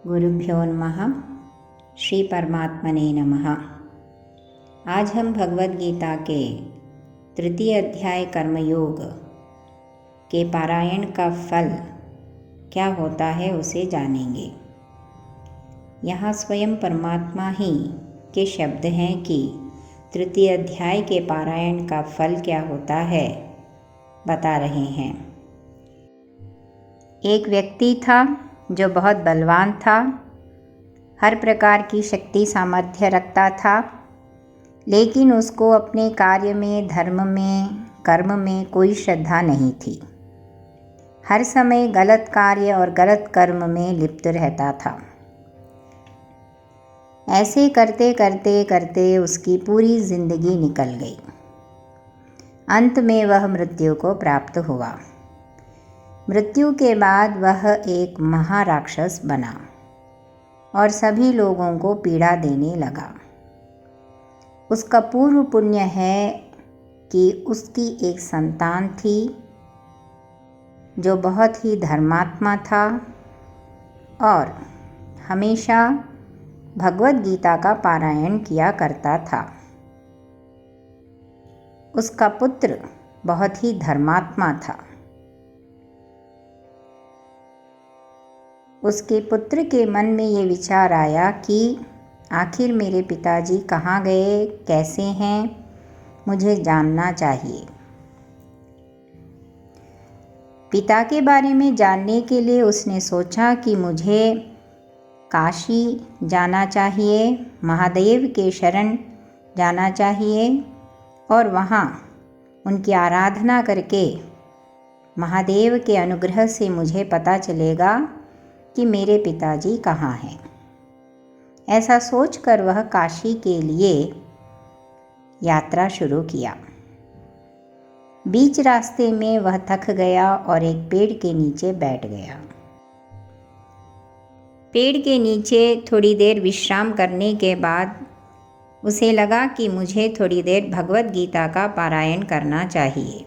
गुरुभ्यो नमः। श्री परमात्मने नमः। आज हम भगवद गीता के तृतीय अध्याय कर्मयोग के पारायण का फल क्या होता है उसे जानेंगे। यहाँ स्वयं परमात्मा ही के शब्द हैं कि तृतीय अध्याय के पारायण का फल क्या होता है बता रहे हैं। एक व्यक्ति था जो बहुत बलवान था, हर प्रकार की शक्ति सामर्थ्य रखता था, लेकिन उसको अपने कार्य में, धर्म में, कर्म में कोई श्रद्धा नहीं थी। हर समय गलत कार्य और गलत कर्म में लिप्त रहता था। ऐसे करते करते करते उसकी पूरी जिंदगी निकल गई। अंत में वह मृत्यु को प्राप्त हुआ। मृत्यु के बाद वह एक महाराक्षस बना और सभी लोगों को पीड़ा देने लगा। उसका पूर्व पुण्य है कि उसकी एक संतान थी जो बहुत ही धर्मात्मा था और हमेशा भगवद गीता का पारायण किया करता था। उसका पुत्र बहुत ही धर्मात्मा था। उसके पुत्र के मन में ये विचार आया कि आखिर मेरे पिताजी कहाँ गए, कैसे हैं, मुझे जानना चाहिए। पिता के बारे में जानने के लिए उसने सोचा कि मुझे काशी जाना चाहिए, महादेव के शरण जाना चाहिए और वहाँ उनकी आराधना करके महादेव के अनुग्रह से मुझे पता चलेगा कि मेरे पिताजी कहाँ हैं। ऐसा सोचकर वह काशी के लिए यात्रा शुरू किया। बीच रास्ते में वह थक गया और एक पेड़ के नीचे बैठ गया। पेड़ के नीचे थोड़ी देर विश्राम करने के बाद उसे लगा कि मुझे थोड़ी देर भगवद गीता का पारायण करना चाहिए।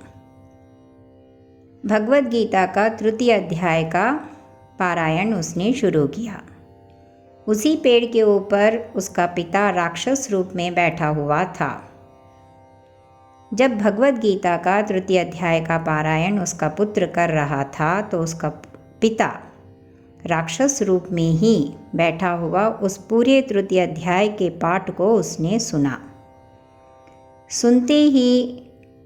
भगवद गीता का तृतीय अध्याय का पारायण उसने शुरू किया। उसी पेड़ के ऊपर उसका पिता राक्षस रूप में बैठा हुआ था। जब भगवद गीता का तृतीय अध्याय का पारायण उसका पुत्र कर रहा था तो उसका पिता राक्षस रूप में ही बैठा हुआ उस पूरे तृतीय अध्याय के पाठ को उसने सुना। सुनते ही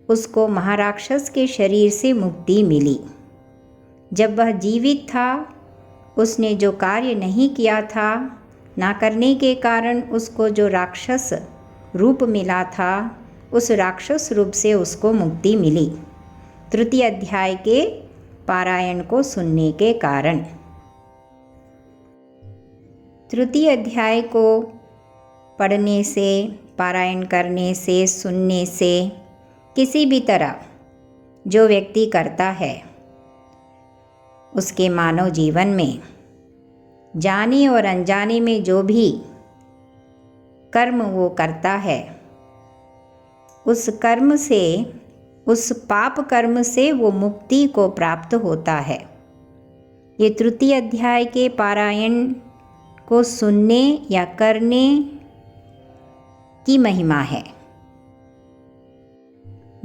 उसको महाराक्षस के शरीर से मुक्ति मिली। जब वह जीवित था उसने जो कार्य नहीं किया था, ना करने के कारण उसको जो राक्षस रूप मिला था, उस राक्षस रूप से उसको मुक्ति मिली तृतीय अध्याय के पारायण को सुनने के कारण। तृतीय अध्याय को पढ़ने से, पारायण करने से, सुनने से किसी भी तरह जो व्यक्ति करता है उसके मानव जीवन में जाने और अनजाने में जो भी कर्म वो करता है उस कर्म से, उस पाप कर्म से वो मुक्ति को प्राप्त होता है। ये तृतीय अध्याय के पारायण को सुनने या करने की महिमा है।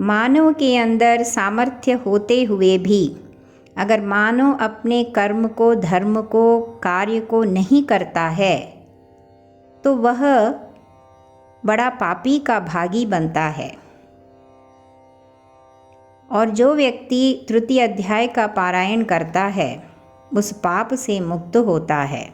मानव के अंदर सामर्थ्य होते हुए भी अगर मानव अपने कर्म को, धर्म को, कार्य को नहीं करता है तो वह बड़ा पापी का भागी बनता है। और जो व्यक्ति तृतीय अध्याय का पारायण करता है उस पाप से मुक्त होता है।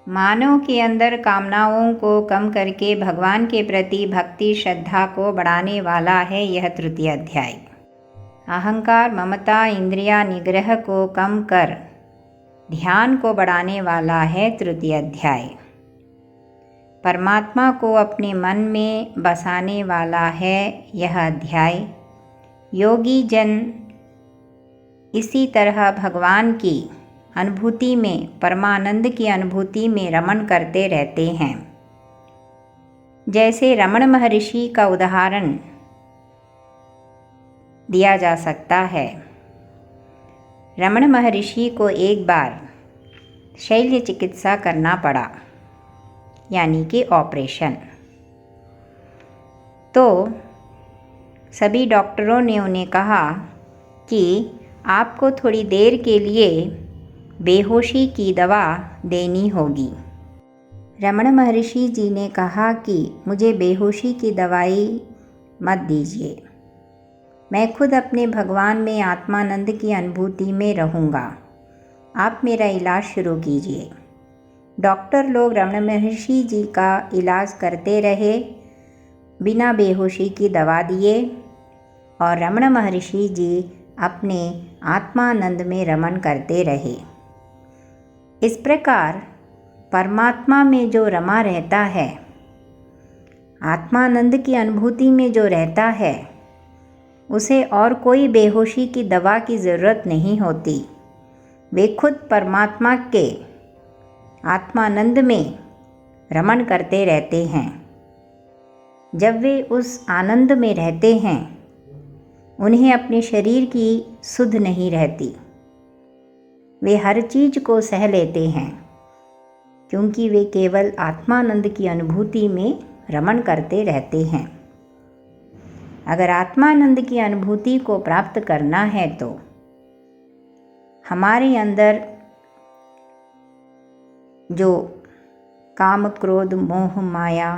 मानव के अंदर कामनाओं को कम करके भगवान के प्रति भक्ति, श्रद्धा को बढ़ाने वाला है यह तृतीय अध्याय। अहंकार, ममता, इंद्रिया निग्रह को कम कर ध्यान को बढ़ाने वाला है तृतीय अध्याय। परमात्मा को अपने मन में बसाने वाला है यह अध्याय। योगी जन इसी तरह भगवान की अनुभूति में, परमानंद की अनुभूति में रमण करते रहते हैं। जैसे रमण महर्षि का उदाहरण दिया जा सकता है। रमण महर्षि को एक बार शल्य चिकित्सा करना पड़ा, यानी कि ऑपरेशन। तो सभी डॉक्टरों ने उन्हें कहा कि आपको थोड़ी देर के लिए बेहोशी की दवा देनी होगी। रमण महर्षि जी ने कहा कि मुझे बेहोशी की दवाई मत दीजिए, मैं खुद अपने भगवान में आत्मानंद की अनुभूति में रहूँगा, आप मेरा इलाज शुरू कीजिए। डॉक्टर लोग रमण महर्षि जी का इलाज करते रहे, बिना बेहोशी की दवा दिए, और रमण महर्षि जी अपने आत्मानंद में रमण करते रहे। इस प्रकार परमात्मा में जो रमा रहता है, आत्मानंद की अनुभूति में जो रहता है, उसे और कोई बेहोशी की दवा की ज़रूरत नहीं होती। वे खुद परमात्मा के आत्मानंद में रमण करते रहते हैं। जब वे उस आनंद में रहते हैं, उन्हें अपने शरीर की सुध नहीं रहती। वे हर चीज़ को सह लेते हैं, क्योंकि वे केवल आत्मानंद की अनुभूति में रमण करते रहते हैं। अगर आत्मानंद की अनुभूति को प्राप्त करना है तो हमारे अंदर जो काम, क्रोध, मोह, माया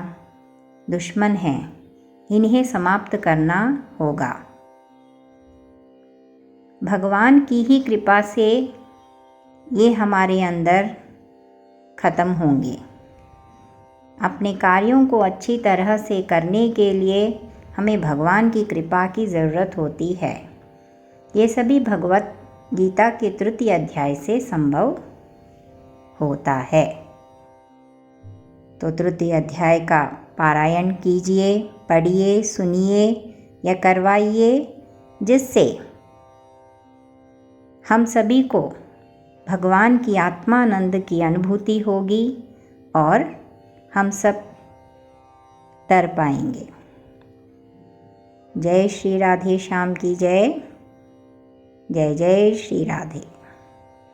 दुश्मन हैं, इन्हें समाप्त करना होगा। भगवान की ही कृपा से ये हमारे अंदर ख़त्म होंगे। अपने कार्यों को अच्छी तरह से करने के लिए हमें भगवान की कृपा की ज़रूरत होती है। ये सभी भगवत गीता के तृतीय अध्याय से संभव होता है। तो तृतीय अध्याय का पारायण कीजिए, पढ़िए, सुनिए या करवाइए, जिससे हम सभी को भगवान की आत्मानंद की अनुभूति होगी और हम सब तर पाएंगे। जय श्री राधे श्याम की जय। जय जय श्री राधे।